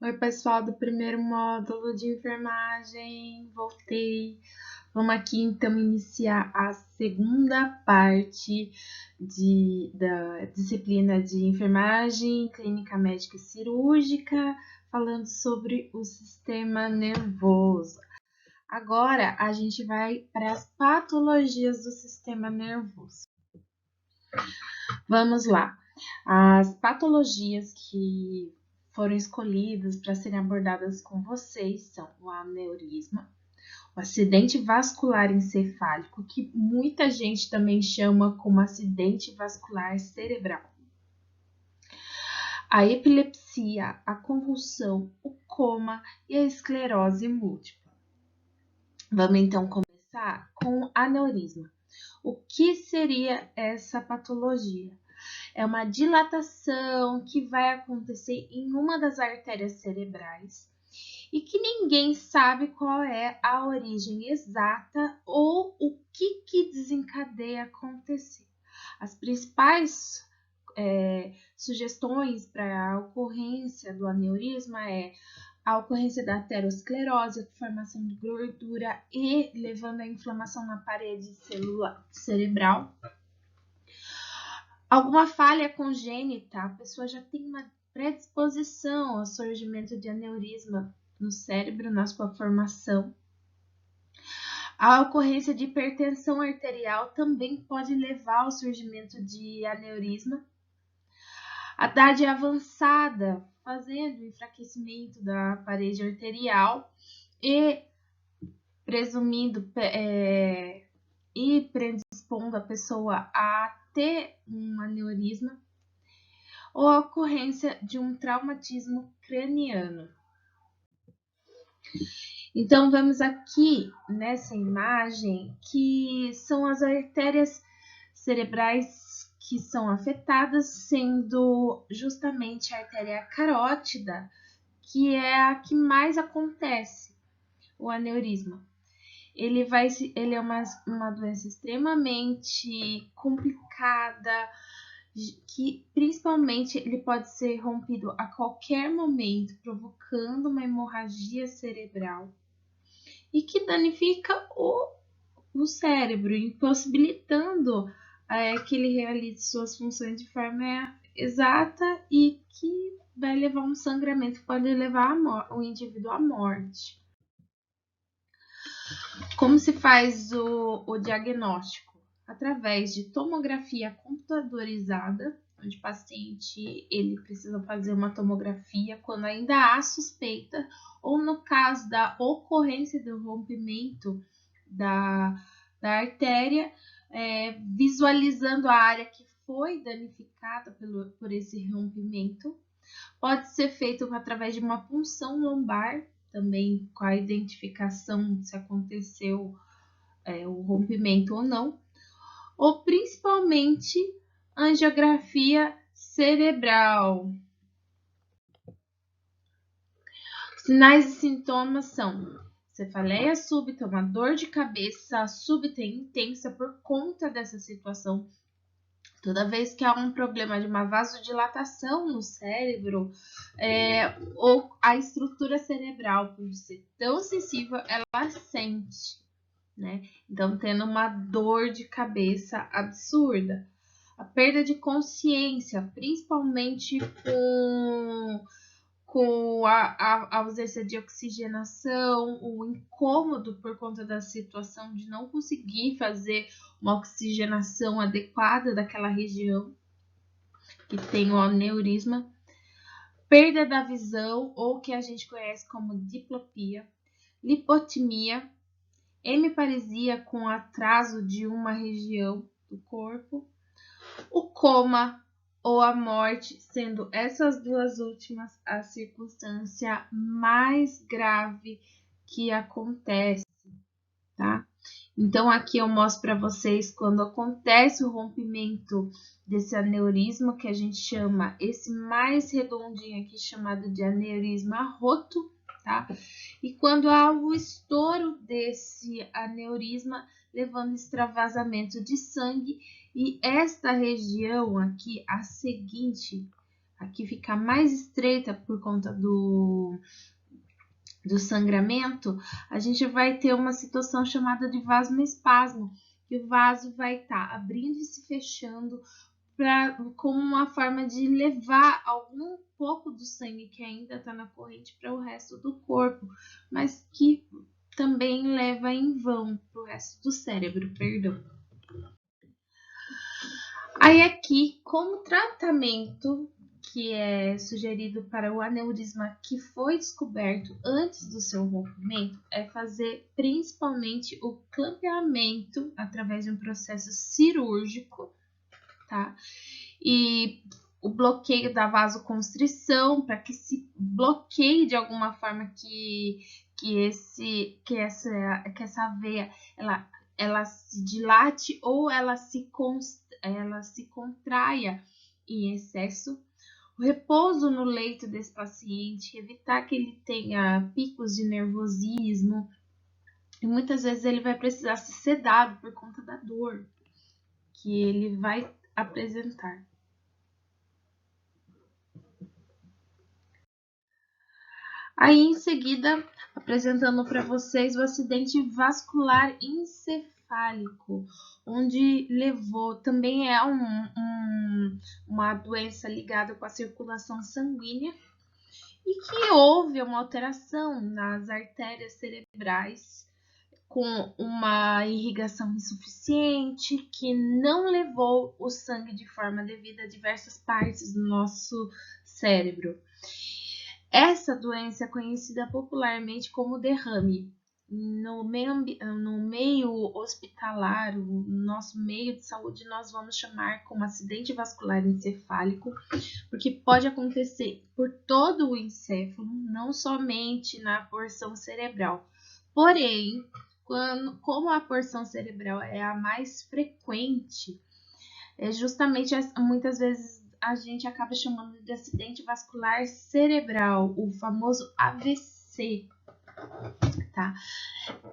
Oi, pessoal do primeiro módulo de enfermagem, voltei. Vamos aqui então iniciar a segunda parte da disciplina de enfermagem, clínica médica e cirúrgica, falando sobre o sistema nervoso. Agora a gente vai para as patologias do sistema nervoso. Vamos lá. As patologias que foram escolhidas para serem abordadas com vocês são o aneurisma, o acidente vascular encefálico, que muita gente também chama como acidente vascular cerebral, a epilepsia, a convulsão, o coma e a esclerose múltipla. Vamos então começar com aneurisma. O que seria essa patologia? É uma dilatação que vai acontecer em uma das artérias cerebrais e que ninguém sabe qual é a origem exata ou o que desencadeia acontecer. As principais sugestões para a ocorrência do aneurisma é a ocorrência da aterosclerose, formação de gordura e levando à inflamação na parede cerebral. Alguma falha congênita, a pessoa já tem uma predisposição ao surgimento de aneurisma no cérebro, na sua formação. A ocorrência de hipertensão arterial também pode levar ao surgimento de aneurisma. A idade avançada, fazendo enfraquecimento da parede arterial e predispondo a pessoa a ter um aneurisma, ou a ocorrência de um traumatismo craniano. Então, vemos aqui nessa imagem que são as artérias cerebrais que são afetadas, sendo justamente a artéria carótida, que é a que mais acontece, o aneurisma. Ele é uma doença extremamente complicada, que principalmente ele pode ser rompido a qualquer momento, provocando uma hemorragia cerebral e que danifica o cérebro, impossibilitando que ele realize suas funções de forma exata e que vai levar um sangramento que pode levar o indivíduo à morte. Como se faz o diagnóstico? Através de tomografia computadorizada, onde o paciente ele precisa fazer uma tomografia quando ainda há suspeita, ou no caso da ocorrência do rompimento da artéria, visualizando a área que foi danificada por esse rompimento. Pode ser feito através de uma punção lombar, também com a identificação se aconteceu o rompimento ou não, ou principalmente angiografia cerebral. Sinais e sintomas são cefaleia súbita, uma dor de cabeça súbita e intensa por conta dessa situação. Toda vez que há um problema de uma vasodilatação no cérebro, ou a estrutura cerebral, por ser tão sensível, ela sente, né? Então, tendo uma dor de cabeça absurda. A perda de consciência, principalmente com a ausência de oxigenação, o incômodo por conta da situação de não conseguir fazer uma oxigenação adequada daquela região que tem o aneurisma, perda da visão, ou que a gente conhece como diplopia, lipotimia, hemiparesia com atraso de uma região do corpo, o coma ou a morte, sendo essas duas últimas a circunstância mais grave que acontece, tá? Então, aqui eu mostro para vocês quando acontece o rompimento desse aneurisma, que a gente chama esse mais redondinho aqui, chamado de aneurisma roto, tá? E quando há o estouro desse aneurisma, levando extravasamento de sangue, e esta região aqui, a seguinte, aqui ficar mais estreita por conta do sangramento, a gente vai ter uma situação chamada de vasoespasmo, que o vaso vai estar abrindo e se fechando como uma forma de levar algum pouco do sangue que ainda está na corrente para o resto do corpo, mas que também leva em vão para o resto do cérebro, perdão. Aí aqui, como tratamento que é sugerido para o aneurisma que foi descoberto antes do seu rompimento, é fazer principalmente o clampeamento através de um processo cirúrgico, tá? E o bloqueio da vasoconstrição, para que se bloqueie de alguma forma que essa veia ela se dilate ou ela se contraia em excesso. O repouso no leito desse paciente, evitar que ele tenha picos de nervosismo, e muitas vezes ele vai precisar ser sedado por conta da dor que ele vai apresentar. Aí, em seguida, apresentando para vocês o acidente vascular encefálico, onde levou, também é uma doença ligada com a circulação sanguínea, e que houve uma alteração nas artérias cerebrais, com uma irrigação insuficiente, que não levou o sangue de forma devida a diversas partes do nosso cérebro. Essa doença é conhecida popularmente como derrame. No meio hospitalar, o nosso meio de saúde, nós vamos chamar como acidente vascular encefálico, porque pode acontecer por todo o encéfalo, não somente na porção cerebral. Porém, como a porção cerebral é a mais frequente, justamente muitas vezes a gente acaba chamando de acidente vascular cerebral, o famoso AVC, tá?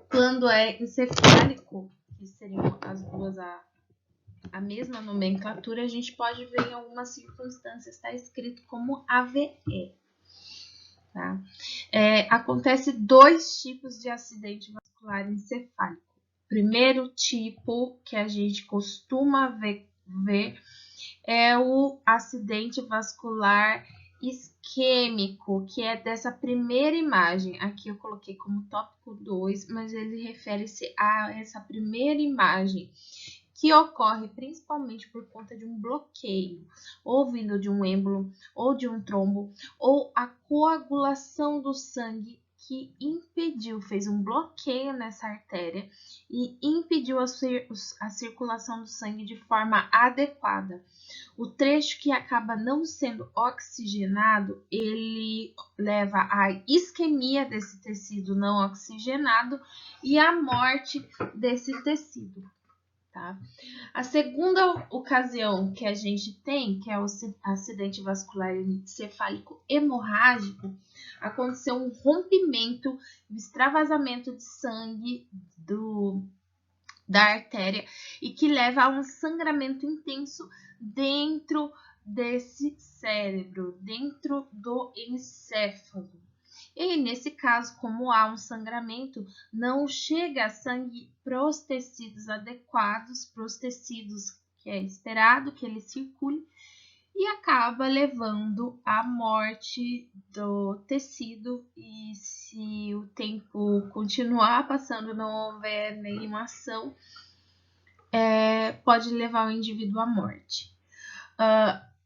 Quando é encefálico, que seriam as duas a mesma nomenclatura, a gente pode ver em algumas circunstâncias, está escrito como AVE, tá? Acontece 2 tipos de acidente vascular encefálico. Primeiro tipo que a gente costuma ver é o acidente vascular isquêmico, que é dessa primeira imagem. Aqui eu coloquei como tópico 2, mas ele refere-se a essa primeira imagem, que ocorre principalmente por conta de um bloqueio, ou vindo de um êmbolo, ou de um trombo, ou a coagulação do sangue que fez um bloqueio nessa artéria e impediu a circulação do sangue de forma adequada. O trecho que acaba não sendo oxigenado, ele leva à isquemia desse tecido não oxigenado e à morte desse tecido. Tá? A segunda ocasião que a gente tem, que é o acidente vascular encefálico hemorrágico, aconteceu um rompimento, um extravasamento de sangue da artéria e que leva a um sangramento intenso dentro desse cérebro, dentro do encéfalo. E nesse caso, como há um sangramento, não chega sangue para os tecidos adequados, para os tecidos que é esperado que ele circule, e acaba levando à morte do tecido. E se o tempo continuar passando, não houver nenhuma ação, pode levar o indivíduo à morte.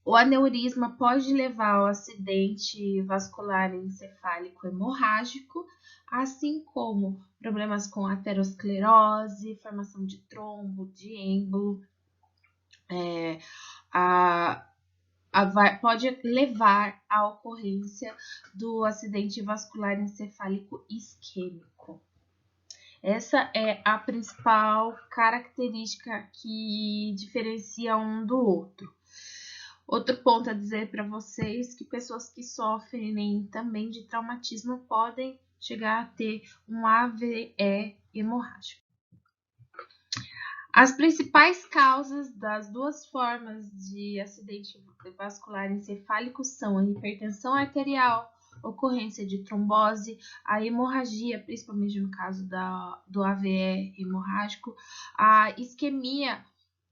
O aneurisma pode levar ao acidente vascular encefálico hemorrágico, assim como problemas com aterosclerose, formação de trombo, de êmbolo. Pode levar à ocorrência do acidente vascular encefálico isquêmico. Essa é a principal característica que diferencia um do outro. Outro ponto a dizer para vocês que pessoas que sofrem também de traumatismo podem chegar a ter um AVE hemorrágico. As principais causas das duas formas de acidente vascular encefálico são a hipertensão arterial, ocorrência de trombose, a hemorragia, principalmente no caso do AVE hemorrágico, a isquemia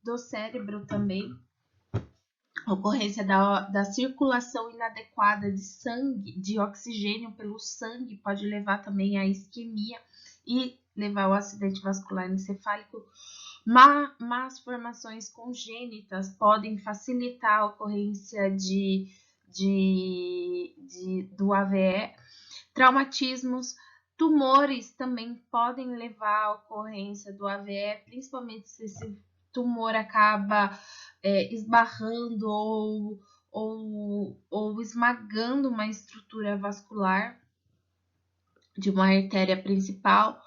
do cérebro também, a ocorrência da circulação inadequada de sangue, de oxigênio pelo sangue, pode levar também à isquemia e levar ao acidente vascular encefálico. Más formações congênitas podem facilitar a ocorrência do AVE. Traumatismos, tumores também podem levar à ocorrência do AVE, principalmente se esse tumor acaba esbarrando ou esmagando uma estrutura vascular de uma artéria principal.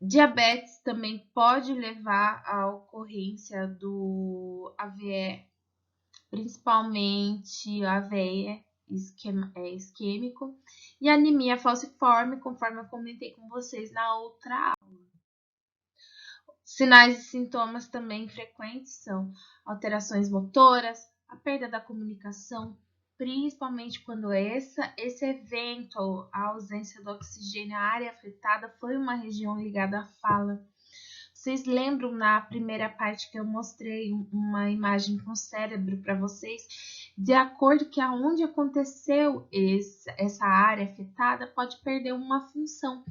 Diabetes também pode levar à ocorrência do AVE, principalmente AVE isquêmico, e anemia falciforme, conforme eu comentei com vocês na outra aula. Sinais e sintomas também frequentes são alterações motoras, a perda da comunicação, principalmente quando esse evento, a ausência do oxigênio, a área afetada foi uma região ligada à fala. Vocês lembram na primeira parte que eu mostrei uma imagem com o cérebro para vocês? De acordo que aonde aconteceu essa área afetada, pode perder uma função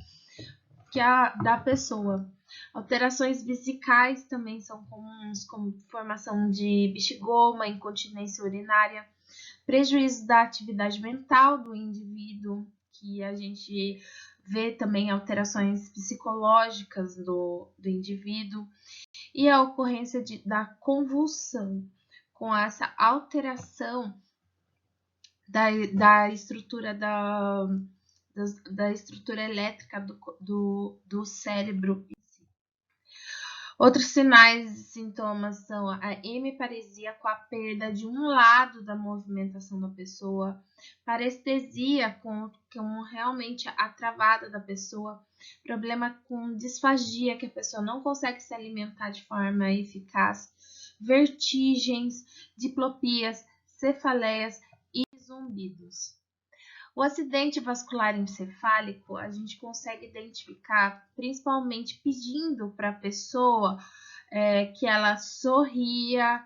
que da pessoa. Alterações vesicais também são comuns, como formação de bexigoma, incontinência urinária, prejuízo da atividade mental do indivíduo, que a gente vê também alterações psicológicas do indivíduo, e a ocorrência da convulsão, com essa alteração da estrutura da estrutura elétrica do cérebro. Outros sinais e sintomas são a hemiparesia, com a perda de um lado da movimentação da pessoa, parestesia, com realmente a travada da pessoa, problema com disfagia, que a pessoa não consegue se alimentar de forma eficaz, vertigens, diplopias, cefaleias e zumbidos. O acidente vascular encefálico a gente consegue identificar principalmente pedindo para a pessoa que ela sorria,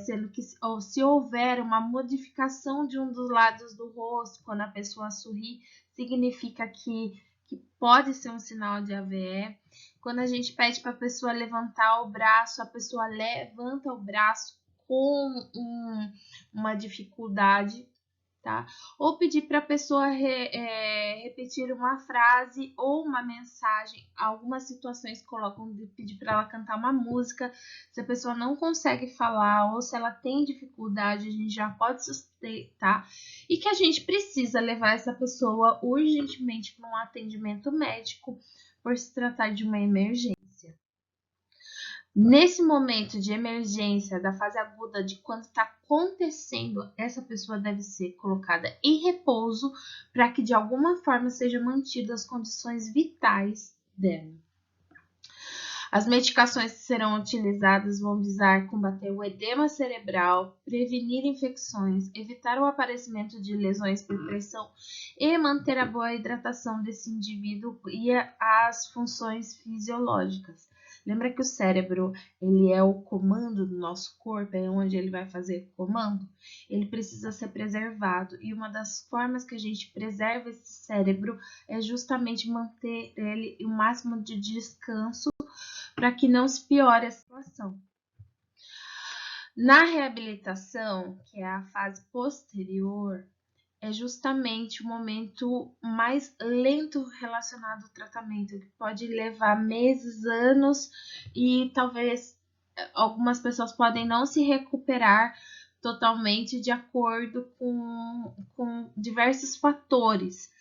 sendo que ou se houver uma modificação de um dos lados do rosto, quando a pessoa sorri, significa que pode ser um sinal de AVE. Quando a gente pede para a pessoa levantar o braço, a pessoa levanta o braço com uma dificuldade. Tá? Ou pedir para a pessoa repetir uma frase ou uma mensagem. Algumas situações colocam de pedir para ela cantar uma música. Se a pessoa não consegue falar ou se ela tem dificuldade, a gente já pode suspeitar e que a gente precisa levar essa pessoa urgentemente para um atendimento médico por se tratar de uma emergência. Nesse momento de emergência, da fase aguda, de quando está acontecendo, essa pessoa deve ser colocada em repouso para que de alguma forma sejam mantidas as condições vitais dela. As medicações que serão utilizadas vão visar combater o edema cerebral, prevenir infecções, evitar o aparecimento de lesões por pressão e manter a boa hidratação desse indivíduo e as funções fisiológicas. Lembra que o cérebro, ele é o comando do nosso corpo, é onde ele vai fazer o comando? Ele precisa ser preservado e uma das formas que a gente preserva esse cérebro é justamente manter ele o máximo de descanso para que não se piore a situação. Na reabilitação, que é a fase posterior, é justamente o momento mais lento relacionado ao tratamento, que pode levar meses, anos e talvez algumas pessoas podem não se recuperar totalmente de acordo com diversos fatores.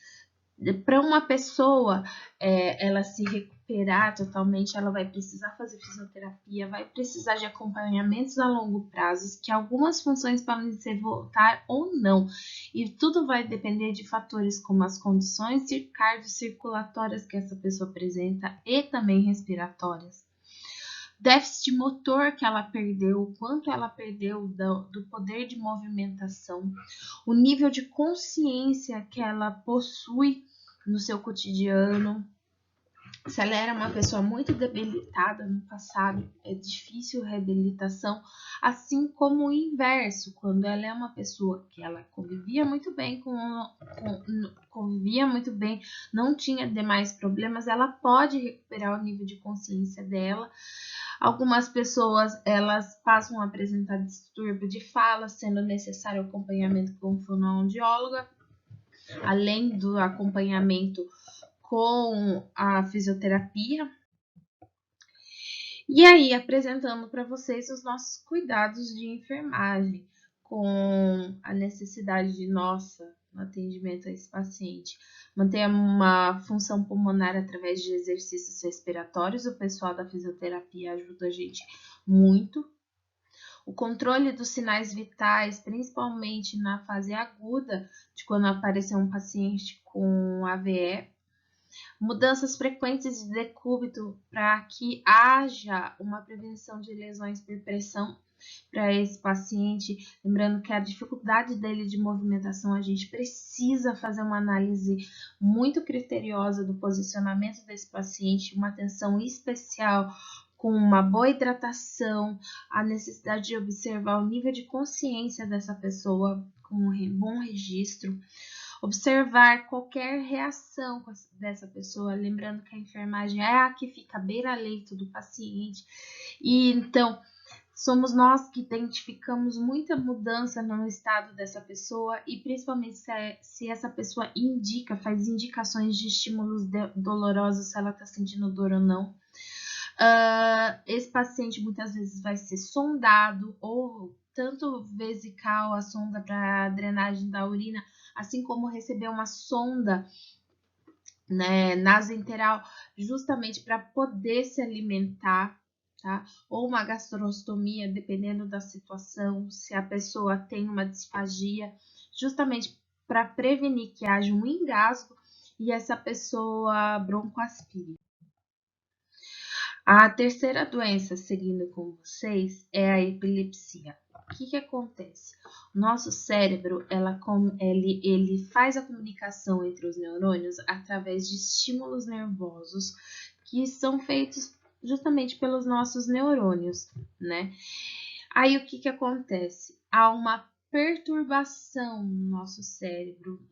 Para uma pessoa ela se recuperar totalmente, ela vai precisar fazer fisioterapia, vai precisar de acompanhamentos a longo prazo, que algumas funções podem ser voltar ou não. E tudo vai depender de fatores como as condições cardiocirculatórias que essa pessoa apresenta e também respiratórias. déficit motor que ela perdeu, o quanto ela perdeu do poder de movimentação, o nível de consciência que ela possui no seu cotidiano. Se ela era uma pessoa muito debilitada no passado, é difícil reabilitação, assim como o inverso, quando ela é uma pessoa que ela convivia muito bem convivia muito bem, não tinha demais problemas, ela pode recuperar o nível de consciência dela. Algumas pessoas, elas passam a apresentar distúrbio de fala, sendo necessário acompanhamento com fonoaudióloga, além do acompanhamento com a fisioterapia. E aí, apresentando para vocês os nossos cuidados de enfermagem, com a necessidade de nossa no atendimento a esse paciente. Manter uma função pulmonar através de exercícios respiratórios, o pessoal da fisioterapia ajuda a gente muito. O controle dos sinais vitais, principalmente na fase aguda, de quando aparecer um paciente com AVE. Mudanças frequentes de decúbito para que haja uma prevenção de lesões por pressão para esse paciente. Lembrando que a dificuldade dele de movimentação, a gente precisa fazer uma análise muito criteriosa do posicionamento desse paciente, uma atenção especial com uma boa hidratação, a necessidade de observar o nível de consciência dessa pessoa com um bom registro. Observar qualquer reação dessa pessoa, lembrando que a enfermagem é a que fica à beira-leito do paciente, e então somos nós que identificamos muita mudança no estado dessa pessoa, e principalmente se essa pessoa faz indicações de estímulos dolorosos, se ela está sentindo dor ou não. Esse paciente muitas vezes vai ser sondado, ou tanto vesical, a sonda para drenagem da urina, assim como receber uma sonda, né, nasoenteral, justamente para poder se alimentar, tá? Ou uma gastrostomia, dependendo da situação, se a pessoa tem uma disfagia, justamente para prevenir que haja um engasgo e essa pessoa broncoaspire. A terceira doença, seguindo com vocês, é a epilepsia. O que acontece? O nosso cérebro, ele faz a comunicação entre os neurônios através de estímulos nervosos que são feitos justamente pelos nossos neurônios, né? Aí o que acontece? Há uma perturbação no nosso cérebro,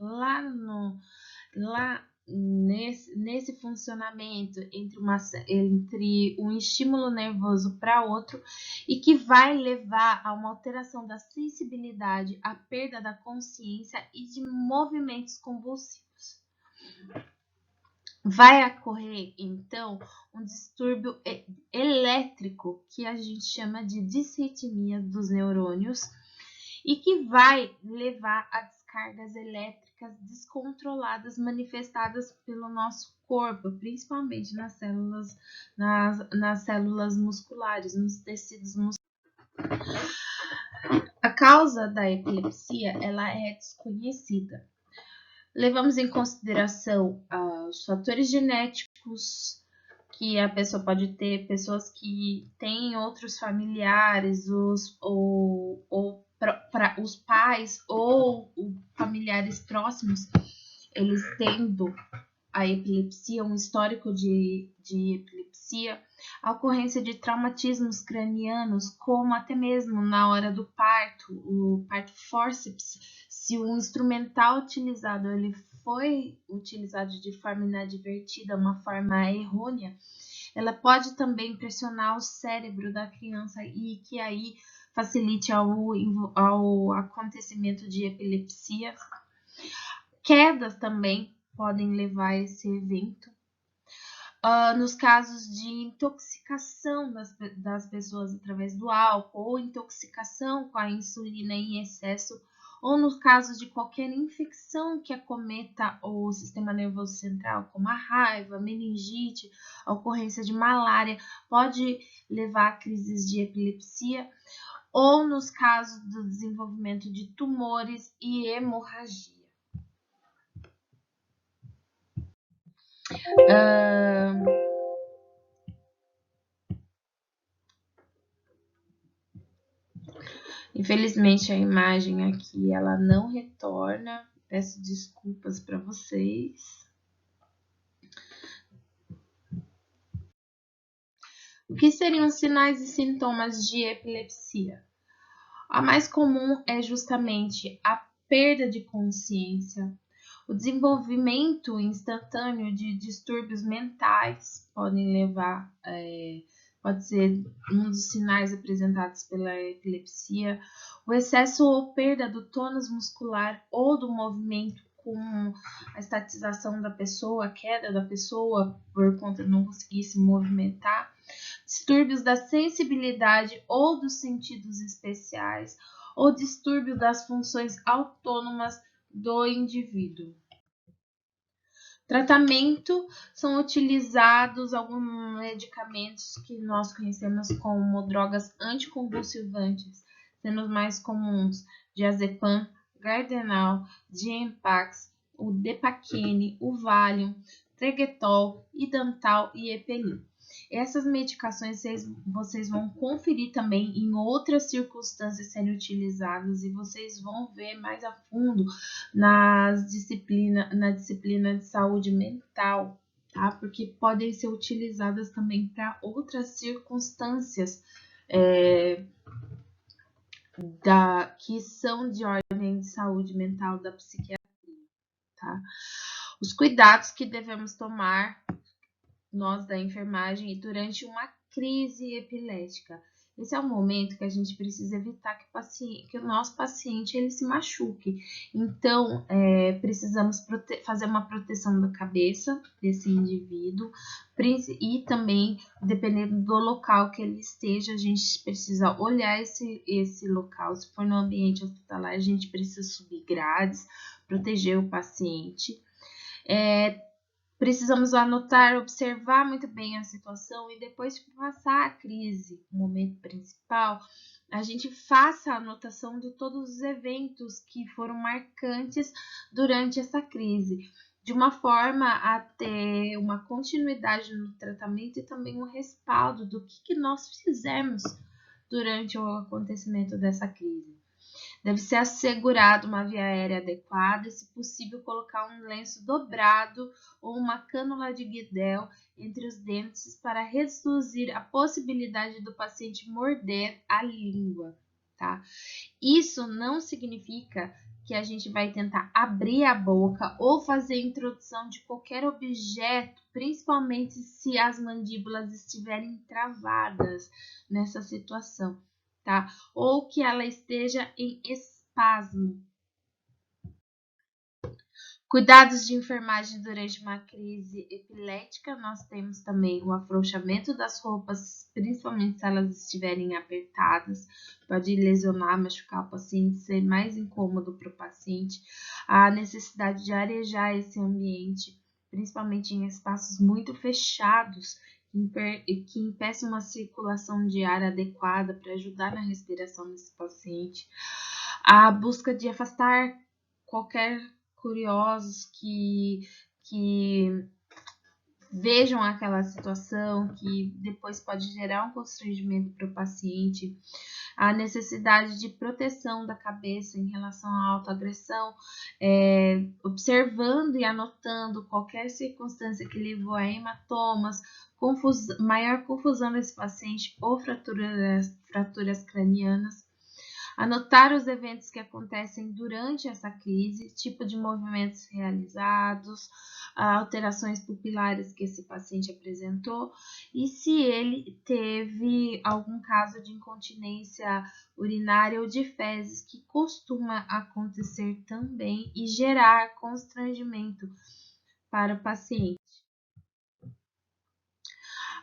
nesse funcionamento entre um estímulo nervoso para outro, e que vai levar a uma alteração da sensibilidade, a perda da consciência e de movimentos convulsivos. Vai ocorrer, então, um distúrbio elétrico, que a gente chama de disritmia dos neurônios, e que vai levar a descargas elétricas descontroladas manifestadas pelo nosso corpo, principalmente nas células musculares, nos tecidos musculares. A causa da epilepsia, ela é desconhecida. Levamos em consideração os fatores genéticos que a pessoa pode ter, pessoas que têm outros familiares, os pais ou familiares próximos, eles tendo a epilepsia, um histórico de epilepsia, a ocorrência de traumatismos cranianos, como até mesmo na hora do parto, o parto forceps, se o instrumental utilizado ele foi utilizado de forma inadvertida, uma forma errônea, ela pode também pressionar o cérebro da criança e que aí facilite ao acontecimento de epilepsia. Quedas também podem levar a esse evento. Nos casos de intoxicação das pessoas através do álcool, ou intoxicação com a insulina em excesso, ou no caso de qualquer infecção que acometa o sistema nervoso central, como a raiva, meningite, a ocorrência de malária, pode levar a crises de epilepsia, ou nos casos do desenvolvimento de tumores e hemorragia. Infelizmente, a imagem aqui, ela não retorna. Peço desculpas para vocês. O que seriam os sinais e sintomas de epilepsia? A mais comum é justamente a perda de consciência, o desenvolvimento instantâneo de distúrbios mentais podem levar, pode ser um dos sinais apresentados pela epilepsia, o excesso ou perda do tônus muscular ou do movimento com a estatização da pessoa, a queda da pessoa por conta de não conseguir se movimentar, distúrbios da sensibilidade ou dos sentidos especiais, ou distúrbio das funções autônomas do indivíduo. Tratamento são utilizados alguns medicamentos que nós conhecemos como drogas anticonvulsivantes, sendo os mais comuns diazepam, Gardenal, Gempax, o Depaquene, o Valium, Tregetol, Idantal e Epelin. Essas medicações vocês vão conferir também em outras circunstâncias serem utilizadas e vocês vão ver mais a fundo na disciplina de saúde mental, tá? Porque podem ser utilizadas também para outras circunstâncias que são de ordem de saúde mental da psiquiatria, tá? Os cuidados que devemos tomar nós da enfermagem e durante uma crise epilética. Esse é o momento que a gente precisa evitar que o nosso paciente ele se machuque. Então, precisamos fazer uma proteção da cabeça desse indivíduo e também, dependendo do local que ele esteja, a gente precisa olhar esse local. Se for no ambiente hospitalar, a gente precisa subir grades, proteger o paciente. Precisamos anotar, observar muito bem a situação e depois de passar a crise, o momento principal, a gente faça a anotação de todos os eventos que foram marcantes durante essa crise, de uma forma a ter uma continuidade no tratamento e também um respaldo do que nós fizemos durante o acontecimento dessa crise. Deve ser assegurado uma via aérea adequada e, se possível, colocar um lenço dobrado ou uma cânula de Guidel entre os dentes para reduzir a possibilidade do paciente morder a língua, tá? Isso não significa que a gente vai tentar abrir a boca ou fazer a introdução de qualquer objeto, principalmente se as mandíbulas estiverem travadas nessa situação. Tá? Ou que ela esteja em espasmo. Cuidados de enfermagem durante uma crise epilética, nós temos também o afrouxamento das roupas, principalmente se elas estiverem apertadas, pode lesionar, machucar o paciente, ser mais incômodo para o paciente. A necessidade de arejar esse ambiente, principalmente em espaços muito fechados, que impeça uma circulação de ar adequada para ajudar na respiração desse paciente. A busca de afastar qualquer curiosos que vejam aquela situação, que depois pode gerar um constrangimento para o paciente. A necessidade de proteção da cabeça em relação à autoagressão, observando e anotando qualquer circunstância que levou a hematomas, maior confusão desse paciente ou fraturas cranianas. Anotar os eventos que acontecem durante essa crise, tipo de movimentos realizados, alterações pupilares que esse paciente apresentou e se ele teve algum caso de incontinência urinária ou de fezes, que costuma acontecer também e gerar constrangimento para o paciente.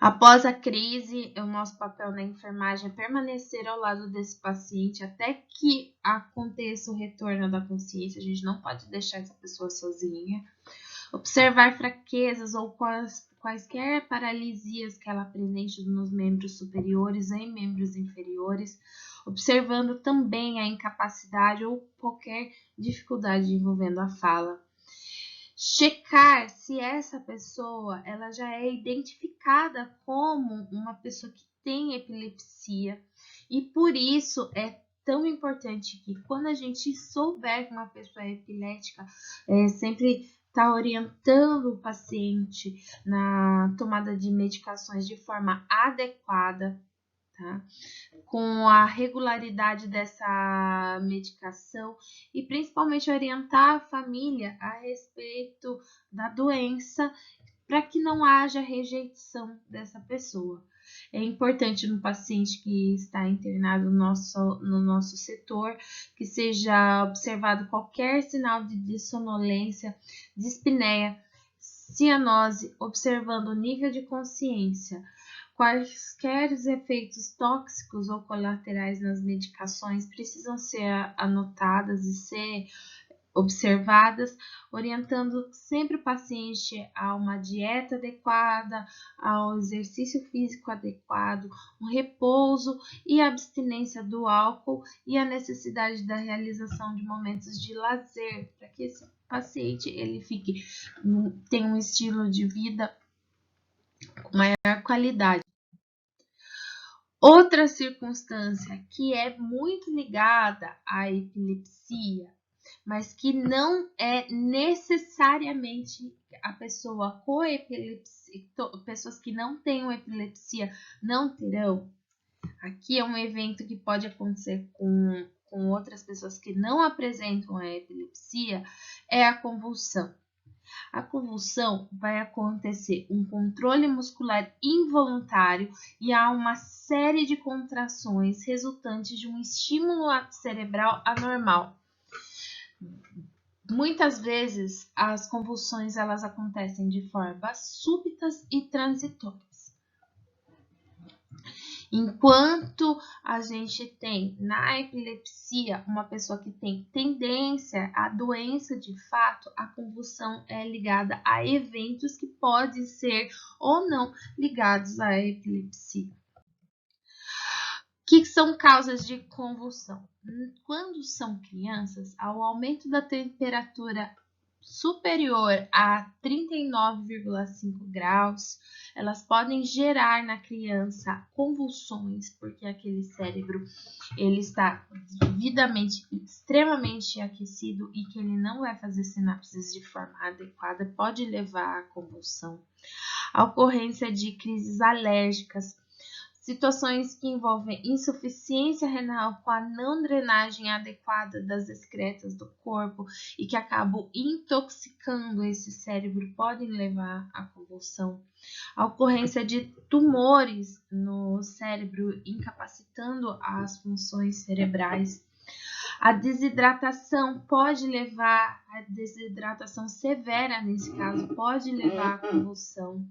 Após a crise, o nosso papel na enfermagem é permanecer ao lado desse paciente até que aconteça o retorno da consciência. A gente não pode deixar essa pessoa sozinha. Observar fraquezas ou quaisquer paralisias que ela apresente nos membros superiores e membros inferiores, observando também a incapacidade ou qualquer dificuldade envolvendo a fala. Checar se essa pessoa ela já é identificada como uma pessoa que tem epilepsia e por isso é tão importante que quando a gente souber que uma pessoa é epilética, sempre tá orientando o paciente na tomada de medicações de forma adequada, tá? Com a regularidade dessa medicação e principalmente orientar a família a respeito da doença para que não haja rejeição dessa pessoa. É importante no paciente que está internado no nosso setor que seja observado qualquer sinal de sonolência, dispneia, cianose, observando o nível de consciência. Quaisquer efeitos tóxicos ou colaterais nas medicações precisam ser anotadas e ser observadas, orientando sempre o paciente a uma dieta adequada, ao exercício físico adequado, um repouso e abstinência do álcool e a necessidade da realização de momentos de lazer, para que esse paciente ele tenha um estilo de vida com maior qualidade. Outra circunstância que é muito ligada à epilepsia, mas que não é necessariamente a pessoa com epilepsia, pessoas que não tenham epilepsia não terão. Aqui é um evento que pode acontecer com outras pessoas que não apresentam a epilepsia, é a convulsão. A convulsão vai acontecer um controle muscular involuntário e há uma série de contrações resultantes de um estímulo cerebral anormal. Muitas vezes as convulsões elas acontecem de forma súbitas e transitórias. Enquanto a gente tem na epilepsia uma pessoa que tem tendência à doença de fato, a convulsão é ligada a eventos que podem ser ou não ligados à epilepsia. O que são causas de convulsão? Quando são crianças, ao aumento da temperatura superior a 39,5 graus, elas podem gerar na criança convulsões, porque aquele cérebro ele está extremamente aquecido e que ele não vai fazer sinapses de forma adequada, pode levar à convulsão. A ocorrência de crises alérgicas, situações que envolvem insuficiência renal com a não drenagem adequada das excretas do corpo e que acabam intoxicando esse cérebro podem levar à convulsão. A ocorrência de tumores no cérebro incapacitando as funções cerebrais. A desidratação pode levar, a desidratação severa nesse caso, pode levar à convulsão.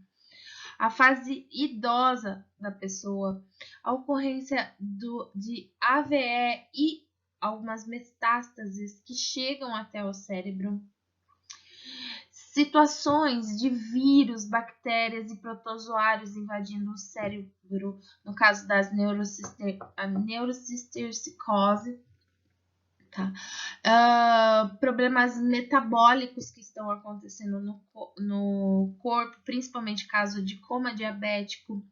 A fase idosa da pessoa, a ocorrência de AVE e algumas metástases que chegam até o cérebro, situações de vírus, bactérias e protozoários invadindo o cérebro, no caso das neurocistercicose, tá? Problemas metabólicos que estão acontecendo no corpo, principalmente caso de coma diabético,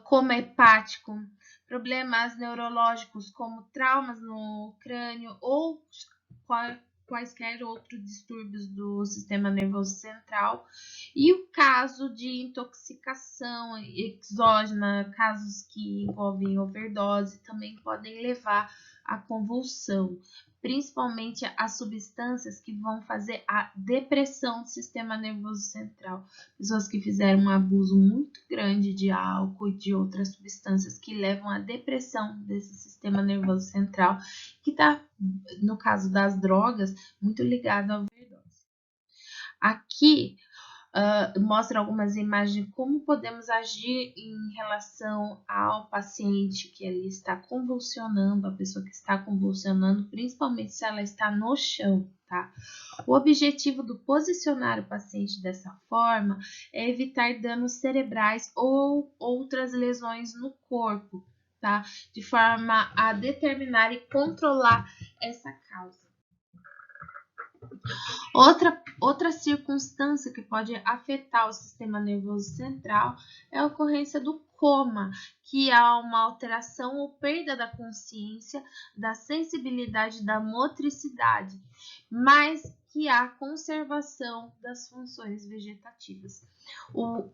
coma hepático, problemas neurológicos como traumas no crânio ou quaisquer outros distúrbios do sistema nervoso central, e o caso de intoxicação exógena, casos que envolvem overdose, também podem levar à convulsão, principalmente as substâncias que vão fazer a depressão do sistema nervoso central. Pessoas que fizeram um abuso muito grande de álcool e de outras substâncias que levam à depressão desse sistema nervoso central, que está, no caso das drogas, muito ligado à overdose. Aqui mostra algumas imagens de como podemos agir em relação ao paciente que ele está convulsionando, a pessoa que está convulsionando, principalmente se ela está no chão, tá? O objetivo do posicionar o paciente dessa forma é evitar danos cerebrais ou outras lesões no corpo, tá? De forma a determinar e controlar essa causa. Outra circunstância que pode afetar o sistema nervoso central é a ocorrência do coma, que há uma alteração ou perda da consciência, da sensibilidade, da motricidade, mas que há conservação das funções vegetativas.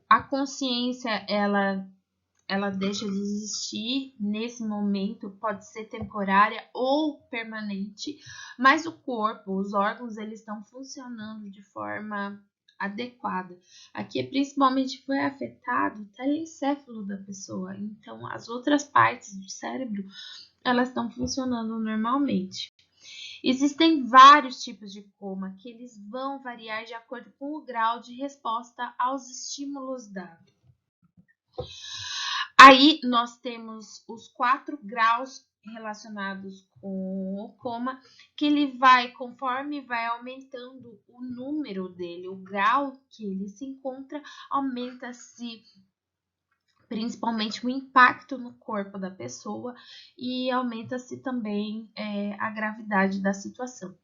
A consciência, ela deixa de existir nesse momento, pode ser temporária ou permanente, mas o corpo, os órgãos, eles estão funcionando de forma adequada. Aqui, principalmente, foi afetado o telencéfalo da pessoa, então as outras partes do cérebro, elas estão funcionando normalmente. Existem vários tipos de coma que eles vão variar de acordo com o grau de resposta aos estímulos dados. Aí nós temos os 4 graus relacionados com o coma, que ele vai, conforme vai aumentando o número dele, o grau que ele se encontra, aumenta-se principalmente o impacto no corpo da pessoa e aumenta-se também a gravidade da situação.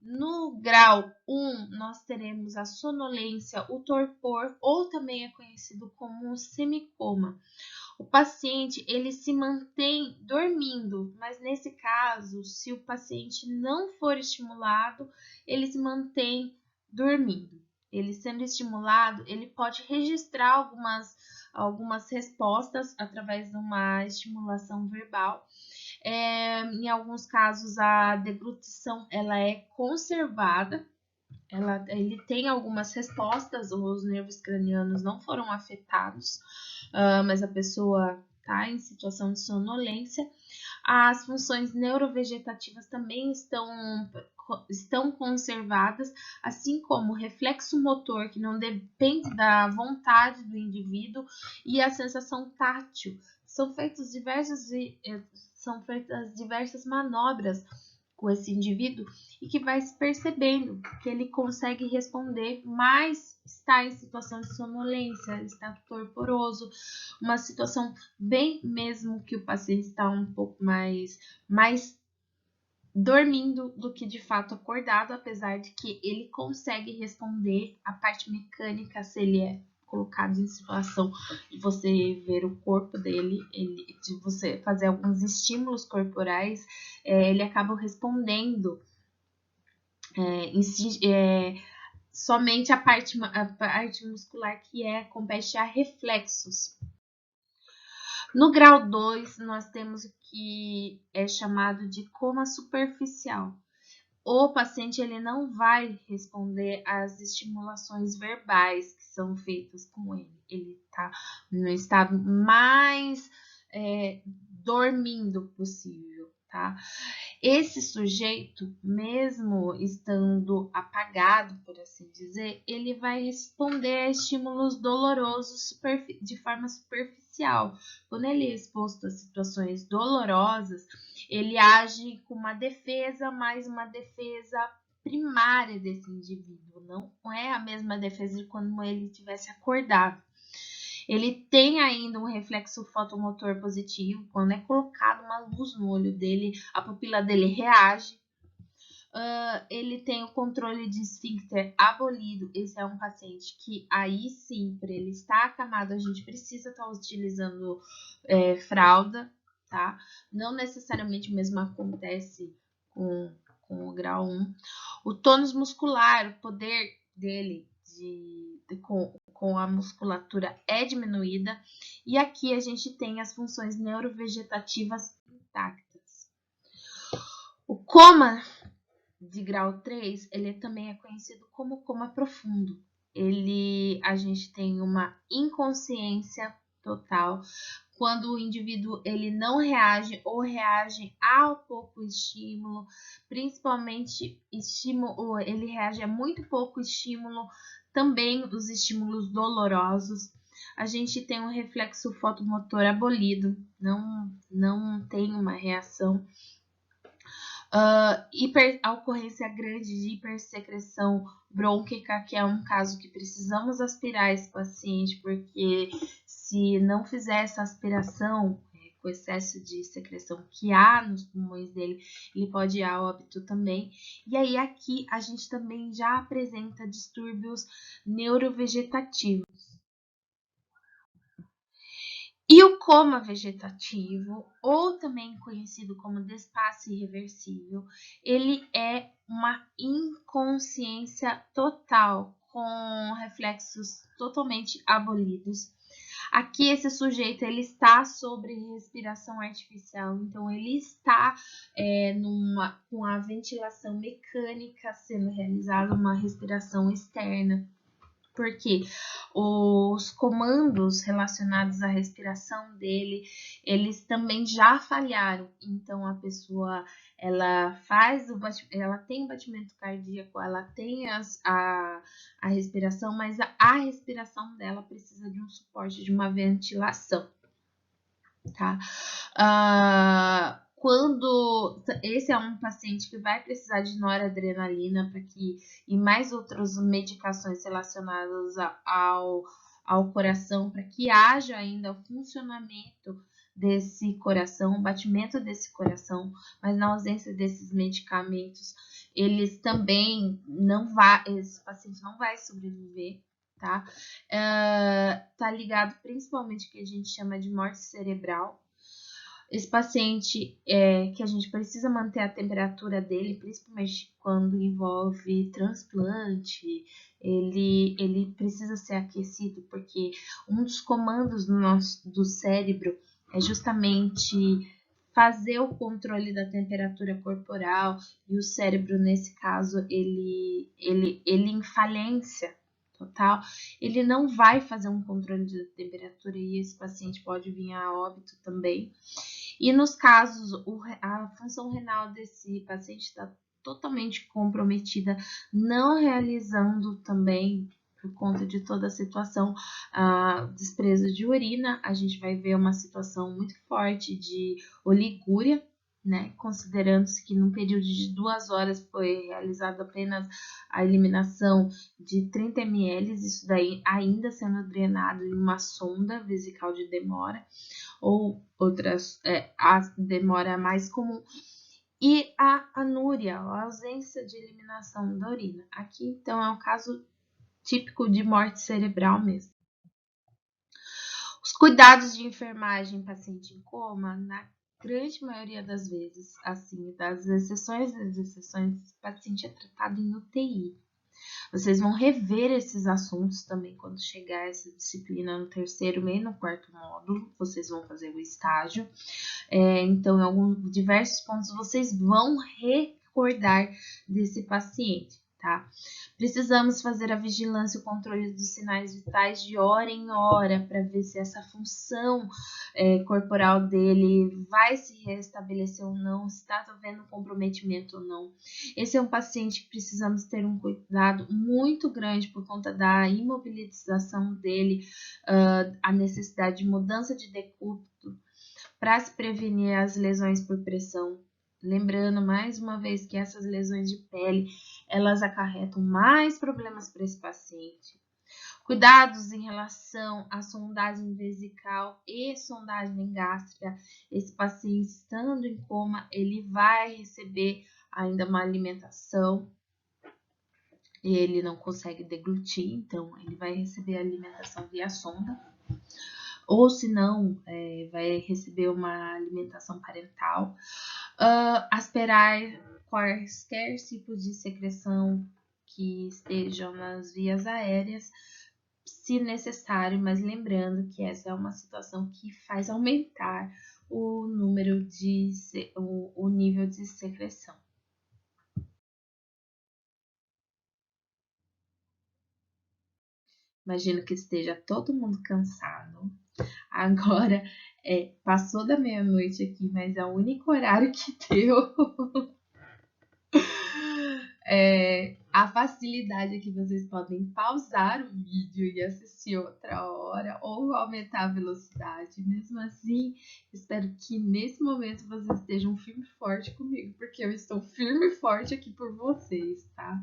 No grau 1, nós teremos a sonolência, o torpor, ou também é conhecido como semicoma. O paciente, ele se mantém dormindo, mas nesse caso, se o paciente não for estimulado, ele se mantém dormindo. Ele sendo estimulado, ele pode registrar algumas respostas através de uma estimulação verbal. Em alguns casos, a deglutição ela é conservada, ele tem algumas respostas, os nervos cranianos não foram afetados, mas a pessoa está em situação de sonolência. As funções neurovegetativas também estão conservadas, assim como o reflexo motor, que não depende da vontade do indivíduo, e a sensação tátil. São feitas diversas manobras com esse indivíduo e que vai se percebendo que ele consegue responder, mas está em situação de sonolência, está torporoso, uma situação bem mesmo que o paciente está um pouco mais dormindo do que de fato acordado, apesar de que ele consegue responder a parte mecânica, se ele é colocado em situação de você ver o corpo dele, de você fazer alguns estímulos corporais, ele acaba respondendo somente a parte muscular que compete a reflexos. No grau 2, nós temos o que é chamado de coma superficial. O paciente ele não vai responder às estimulações verbais que são feitas com ele. Ele está no estado mais dormindo possível, tá? Esse sujeito, mesmo estando apagado, por assim dizer, ele vai responder a estímulos dolorosos de forma superficial. Quando ele é exposto a situações dolorosas, ele age com uma defesa, mas uma defesa primária desse indivíduo. Não é a mesma defesa de quando ele tivesse acordado. Ele tem ainda um reflexo fotomotor positivo. Quando é colocado uma luz no olho dele, a pupila dele reage. Ele tem o controle de esfíncter abolido. Esse é um paciente que aí sim, para ele estar acamado, a gente precisa estar utilizando fralda, tá? Não necessariamente o mesmo acontece com o grau 1. O tônus muscular, o poder dele com a musculatura é diminuída, e aqui a gente tem as funções neurovegetativas intactas. O coma de grau 3, ele também é conhecido como coma profundo. A gente tem uma inconsciência total, quando o indivíduo ele não reage ou reage ao pouco estímulo, principalmente ele reage a muito pouco estímulo, também os estímulos dolorosos. A gente tem um reflexo fotomotor abolido, não tem uma reação. A ocorrência grande de hipersecreção brônquica, que é um caso que precisamos aspirar esse paciente, porque se não fizer essa aspiração, com excesso de secreção que há nos pulmões dele, ele pode ir a óbito também. E aí aqui a gente também já apresenta distúrbios neurovegetativos. E o coma vegetativo, ou também conhecido como despacho irreversível, ele é uma inconsciência total, com reflexos totalmente abolidos. Aqui esse sujeito ele está sobre respiração artificial, então ele está com a ventilação mecânica sendo realizada, uma respiração externa. Porque os comandos relacionados à respiração dele, eles também já falharam. Então a pessoa, ela tem o batimento cardíaco, ela tem a respiração, mas a respiração dela precisa de um suporte, de uma ventilação, tá? Quando esse é um paciente que vai precisar de noradrenalina e mais outras medicações relacionadas ao coração, para que haja ainda o funcionamento desse coração, o batimento desse coração, mas na ausência desses medicamentos, esse paciente não vai sobreviver, tá? Tá ligado principalmente ao que a gente chama de morte cerebral. Esse paciente que a gente precisa manter a temperatura dele, principalmente quando envolve transplante, ele precisa ser aquecido, porque um dos comandos do cérebro é justamente fazer o controle da temperatura corporal, e o cérebro, nesse caso, ele em falência total, ele não vai fazer um controle de temperatura e esse paciente pode vir a óbito também. E nos casos, a função renal desse paciente está totalmente comprometida, não realizando também, por conta de toda a situação, desprezo de urina. A gente vai ver uma situação muito forte de oligúria, né? Considerando-se que num período de 2 horas foi realizada apenas a eliminação de 30 ml, isso daí ainda sendo drenado em uma sonda vesical de demora, ou outras, a demora mais comum, e a anúria, a ausência de eliminação da urina. Aqui, então, é um caso típico de morte cerebral mesmo. Os cuidados de enfermagem em paciente em coma, na grande maioria das vezes, assim, das exceções, o paciente é tratado em UTI. Vocês vão rever esses assuntos também quando chegar essa disciplina no 3º e no 4º módulo. Vocês vão fazer o estágio. Então, em diversos pontos, vocês vão recordar desse paciente, tá? Precisamos fazer a vigilância e o controle dos sinais vitais de hora em hora para ver se essa função corporal dele vai se restabelecer ou não, se está havendo comprometimento ou não. Esse é um paciente que precisamos ter um cuidado muito grande por conta da imobilização dele, a necessidade de mudança de decúbito para se prevenir as lesões por pressão. Lembrando mais uma vez que essas lesões de pele, elas acarretam mais problemas para esse paciente. Cuidados em relação à sondagem vesical e sondagem gástrica. Esse paciente estando em coma, ele vai receber ainda uma alimentação. Ele não consegue deglutir, então ele vai receber a alimentação via sonda. Ou se não, vai receber uma alimentação parental. Aspirar quaisquer tipos de secreção que estejam nas vias aéreas, se necessário, mas lembrando que essa é uma situação que faz aumentar o nível de secreção. Imagino que esteja todo mundo cansado. Agora, passou da meia-noite aqui, mas é o único horário que deu. A facilidade é que vocês podem pausar o vídeo e assistir outra hora ou aumentar a velocidade. Mesmo assim, espero que nesse momento vocês estejam firme e forte comigo, porque eu estou firme e forte aqui por vocês, tá?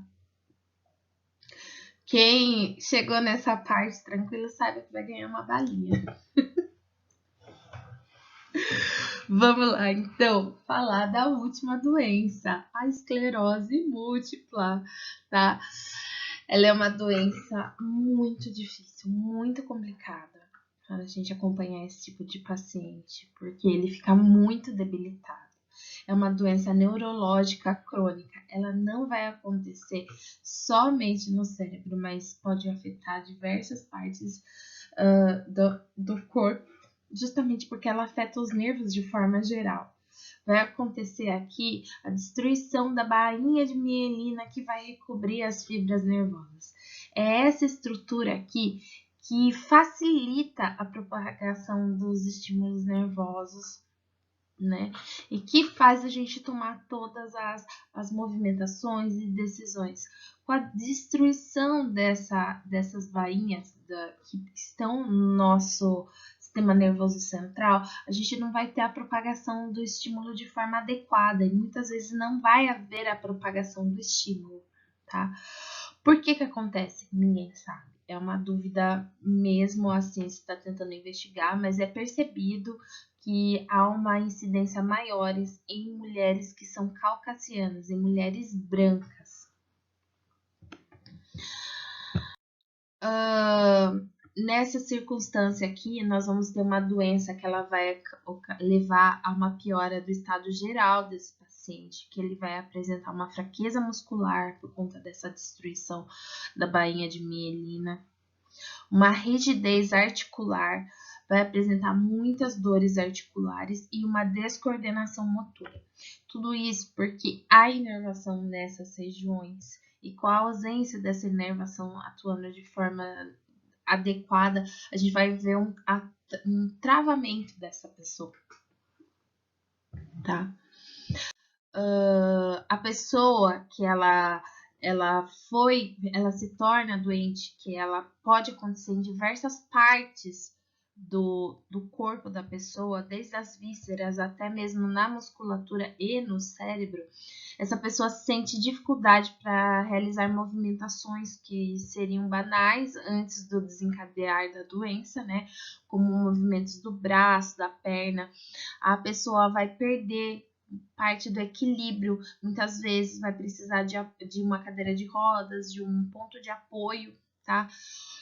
Quem chegou nessa parte tranquilo sabe que vai ganhar uma balinha. Vamos lá, então, falar da última doença, a esclerose múltipla, tá? Ela é uma doença muito difícil, muito complicada. para a gente acompanhar esse tipo de paciente, porque ele fica muito debilitado. É uma doença neurológica crônica. Ela não vai acontecer somente no cérebro, mas pode afetar diversas partes do corpo, justamente porque ela afeta os nervos de forma geral. Vai acontecer aqui a destruição da bainha de mielina que vai recobrir as fibras nervosas. É essa estrutura aqui que facilita a propagação dos estímulos nervosos, né? E que faz a gente tomar todas as movimentações e decisões. Com a destruição dessas bainhas que estão no nosso sistema nervoso central, a gente não vai ter a propagação do estímulo de forma adequada e muitas vezes não vai haver a propagação do estímulo, tá? Por que acontece? Ninguém sabe. É uma dúvida mesmo, a ciência está tentando investigar, mas é percebido que há uma incidência maiores em mulheres que são caucasianas, em mulheres brancas. Nessa circunstância aqui, nós vamos ter uma doença que ela vai levar a uma piora do estado geral desse paciente, que ele vai apresentar uma fraqueza muscular por conta dessa destruição da bainha de mielina, uma rigidez articular, vai apresentar muitas dores articulares e uma descoordenação motora. Tudo isso porque há inervação nessas regiões e com a ausência dessa inervação atuando de forma adequada, a gente vai ver um travamento dessa pessoa, tá? A pessoa que ela se torna doente, que ela pode acontecer em diversas partes do corpo da pessoa, desde as vísceras até mesmo na musculatura e no cérebro. Essa pessoa sente dificuldade para realizar movimentações que seriam banais antes do desencadear da doença, né? Como movimentos do braço, da perna. A pessoa vai perder parte do equilíbrio, muitas vezes vai precisar de uma cadeira de rodas, de um ponto de apoio, tá?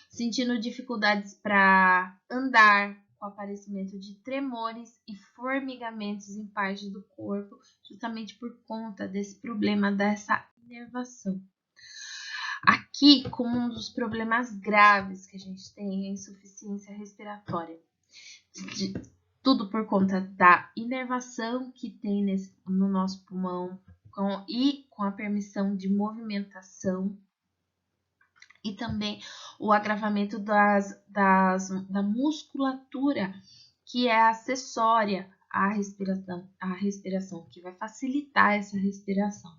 Sentindo dificuldades para andar, com aparecimento de tremores e formigamentos em parte do corpo, justamente por conta desse problema dessa inervação. Aqui, como um dos problemas graves que a gente tem é a insuficiência respiratória. Tudo por conta da inervação que tem no nosso pulmão com a permissão de movimentação e também o agravamento da musculatura que é acessória à respiração, que vai facilitar essa respiração.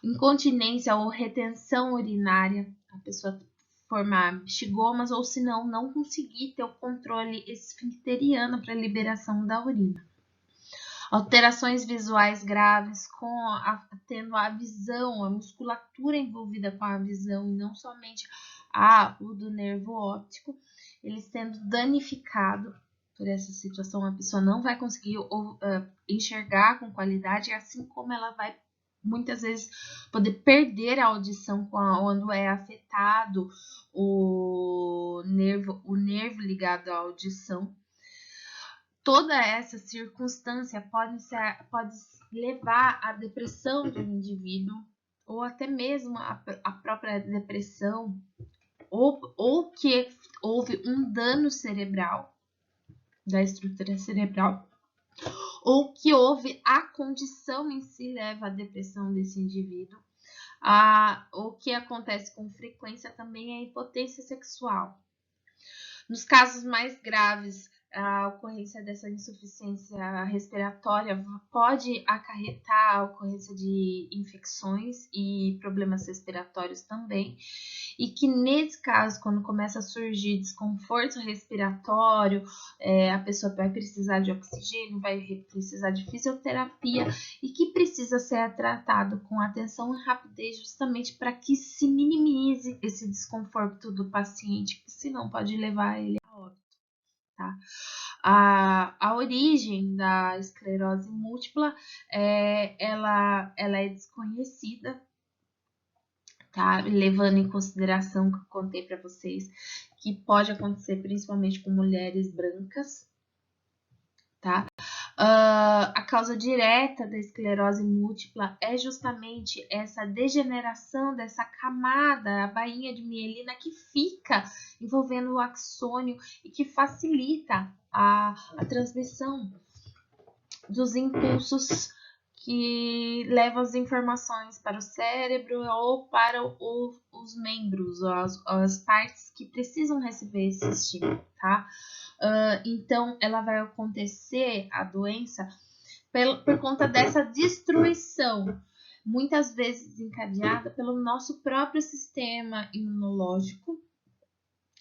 Incontinência ou retenção urinária, a pessoa formar bexigomas ou se não conseguir ter o controle esfincteriano para a liberação da urina. Alterações visuais graves, tendo a visão, a musculatura envolvida com a visão, e não somente o do nervo óptico, ele sendo danificado por essa situação, a pessoa não vai conseguir enxergar com qualidade, assim como ela vai muitas vezes poder perder a audição quando é afetado o nervo ligado à audição. Toda essa circunstância pode levar à depressão do indivíduo, ou até mesmo a própria depressão, ou que houve um dano cerebral, da estrutura cerebral, ou que houve a condição em si leva à depressão desse indivíduo. O que acontece com frequência também é a impotência sexual. Nos casos mais graves, a ocorrência dessa insuficiência respiratória pode acarretar a ocorrência de infecções e problemas respiratórios também, e que nesse caso, quando começa a surgir desconforto respiratório, a pessoa vai precisar de oxigênio, vai precisar de fisioterapia e que precisa ser tratado com atenção e rapidez justamente para que se minimize esse desconforto do paciente, que senão pode levar ele a óbito. Tá? A origem da esclerose múltipla ela é desconhecida, tá? Levando em consideração que eu contei para vocês que pode acontecer principalmente com mulheres brancas, tá? A causa direta da esclerose múltipla é justamente essa degeneração dessa camada, a bainha de mielina que fica envolvendo o axônio e que facilita a transmissão dos impulsos que levam as informações para o cérebro ou para os membros, as partes que precisam receber esse estímulo, tá? Então, ela vai acontecer, a doença, por conta dessa destruição, muitas vezes desencadeada pelo nosso próprio sistema imunológico,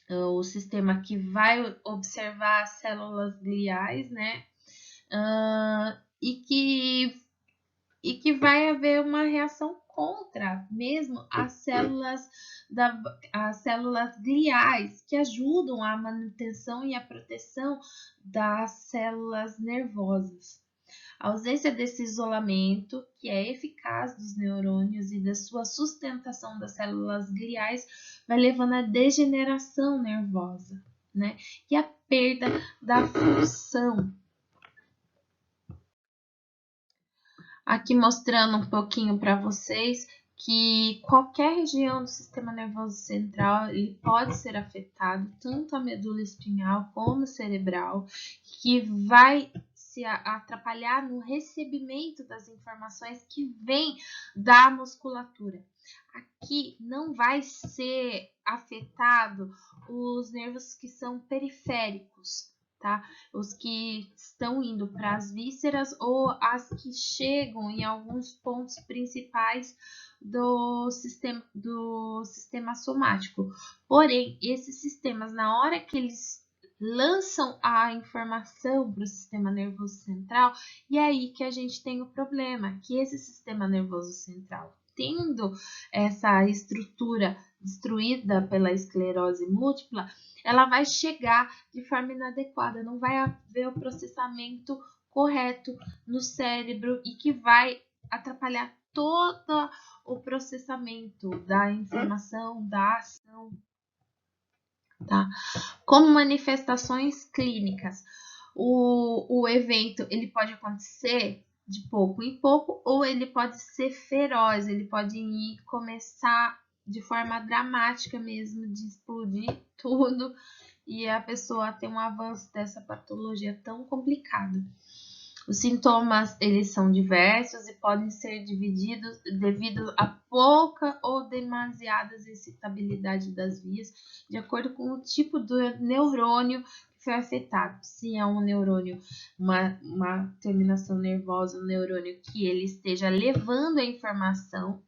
o sistema que vai observar as células gliais, né? E que vai haver uma reação contra mesmo as células gliais, que ajudam a manutenção e a proteção das células nervosas. A ausência desse isolamento, que é eficaz dos neurônios e da sua sustentação das células gliais, vai levando à degeneração nervosa, né? E a perda da função. Aqui mostrando um pouquinho para vocês que qualquer região do sistema nervoso central ele pode ser afetado, tanto a medula espinhal como o cerebral, que vai se atrapalhar no recebimento das informações que vêm da musculatura. Aqui não vai ser afetado os nervos que são periféricos, tá? Os que estão indo para as vísceras ou as que chegam em alguns pontos principais do sistema somático. Porém, esses sistemas, na hora que eles lançam a informação para o sistema nervoso central, e é aí que a gente tem o problema, que esse sistema nervoso central, tendo essa estrutura destruída pela esclerose múltipla, ela vai chegar de forma inadequada, não vai haver o processamento correto no cérebro e que vai atrapalhar todo o processamento da informação, da ação, tá? Como manifestações clínicas, o evento ele pode acontecer de pouco em pouco ou ele pode ser feroz, ele pode começar de forma dramática mesmo, de explodir tudo e a pessoa ter um avanço dessa patologia tão complicada. Os sintomas, eles são diversos e podem ser divididos devido a pouca ou demasiada excitabilidade das vias, de acordo com o tipo do neurônio que foi afetado. Se é um neurônio, uma terminação nervosa, um neurônio que ele esteja levando a informação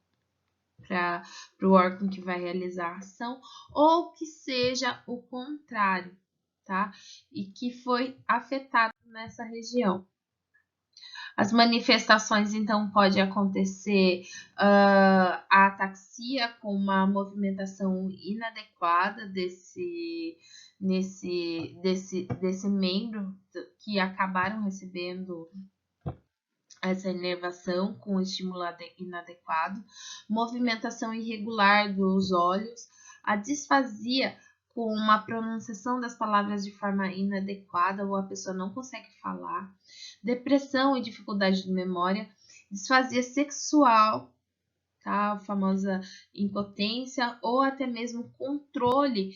para o órgão que vai realizar a ação, ou que seja o contrário, tá? E que foi afetado nessa região. As manifestações, então, pode acontecer a ataxia com uma movimentação inadequada desse membro que acabaram recebendo essa inervação com estímulo inadequado, movimentação irregular dos olhos, a disfasia com uma pronunciação das palavras de forma inadequada ou a pessoa não consegue falar, depressão e dificuldade de memória, disfasia sexual, tá? A famosa impotência ou até mesmo controle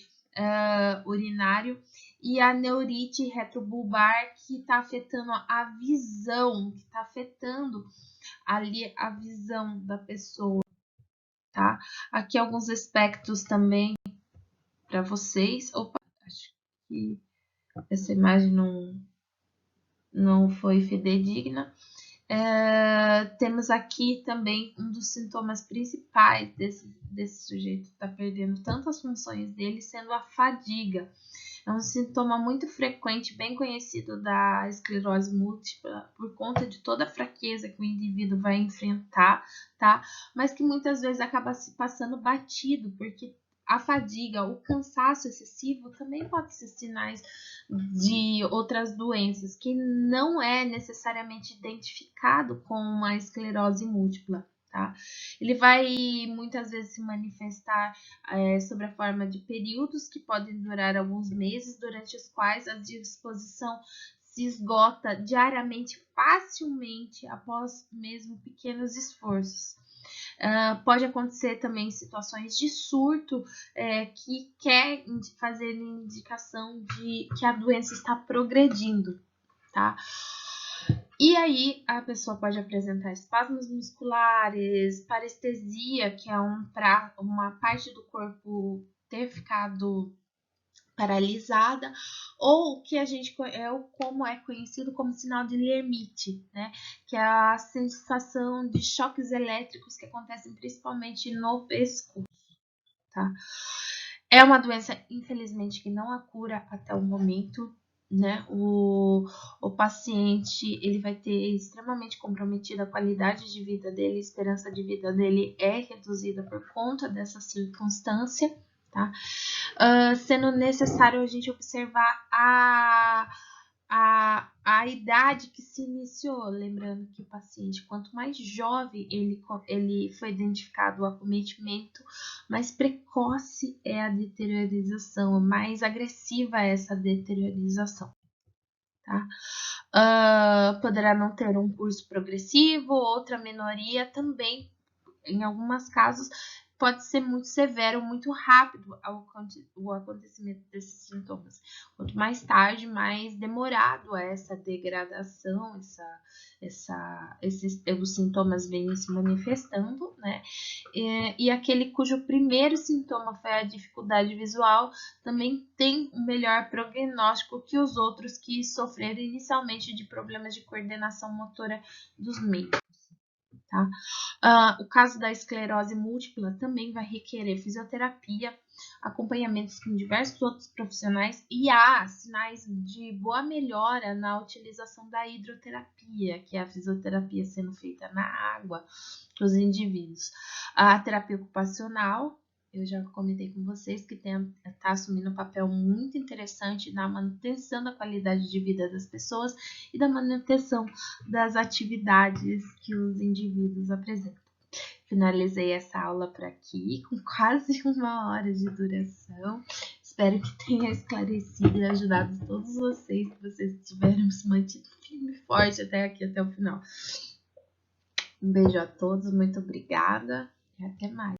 urinário e a neurite retrobulbar que está afetando a visão, que está afetando ali a visão da pessoa, tá? Aqui alguns aspectos também para vocês. Opa, acho que essa imagem não foi fidedigna. Temos aqui também um dos sintomas principais desse sujeito que está perdendo tanto as funções dele, sendo a fadiga. É um sintoma muito frequente, bem conhecido da esclerose múltipla, por conta de toda a fraqueza que o indivíduo vai enfrentar, tá? Mas que muitas vezes acaba se passando batido, porque a fadiga, o cansaço excessivo também pode ser sinais de outras doenças, que não é necessariamente identificado com uma esclerose múltipla, tá? Ele vai muitas vezes se manifestar sob a forma de períodos que podem durar alguns meses, durante os quais a disposição se esgota diariamente, facilmente, após mesmo pequenos esforços. Pode acontecer também situações de surto que quer fazer indicação de que a doença está progredindo, tá? E aí a pessoa pode apresentar espasmos musculares, parestesia, que é uma parte do corpo ter ficado paralisada, ou o que a gente como é conhecido como sinal de Lhermitte, né? Que é a sensação de choques elétricos que acontecem principalmente no pescoço, tá? É uma doença, infelizmente, que não há cura até o momento, né? O paciente ele vai ter extremamente comprometida a qualidade de vida dele, a esperança de vida dele é reduzida por conta dessa circunstância, tá? Sendo necessário a gente observar a idade que se iniciou, lembrando que o paciente, quanto mais jovem ele foi identificado o acometimento, mais precoce é a deteriorização, mais agressiva é essa deteriorização, tá? Poderá não ter um curso progressivo, outra minoria também, em alguns casos, pode ser muito severo, muito rápido o acontecimento desses sintomas. Quanto mais tarde, mais demorado é essa degradação, os sintomas vêm se manifestando, né? E aquele cujo primeiro sintoma foi a dificuldade visual também tem um melhor prognóstico que os outros que sofreram inicialmente de problemas de coordenação motora dos membros. Tá? O caso da esclerose múltipla também vai requerer fisioterapia, acompanhamentos com diversos outros profissionais e há sinais de boa melhora na utilização da hidroterapia, que é a fisioterapia sendo feita na água dos indivíduos. A terapia ocupacional, eu já comentei com vocês que está assumindo um papel muito interessante na manutenção da qualidade de vida das pessoas e da manutenção das atividades que os indivíduos apresentam. Finalizei essa aula por aqui, com quase 1 hora de duração. Espero que tenha esclarecido e ajudado todos vocês, que vocês tiveram se mantido firme e forte até aqui, até o final. Um beijo a todos, muito obrigada e até mais.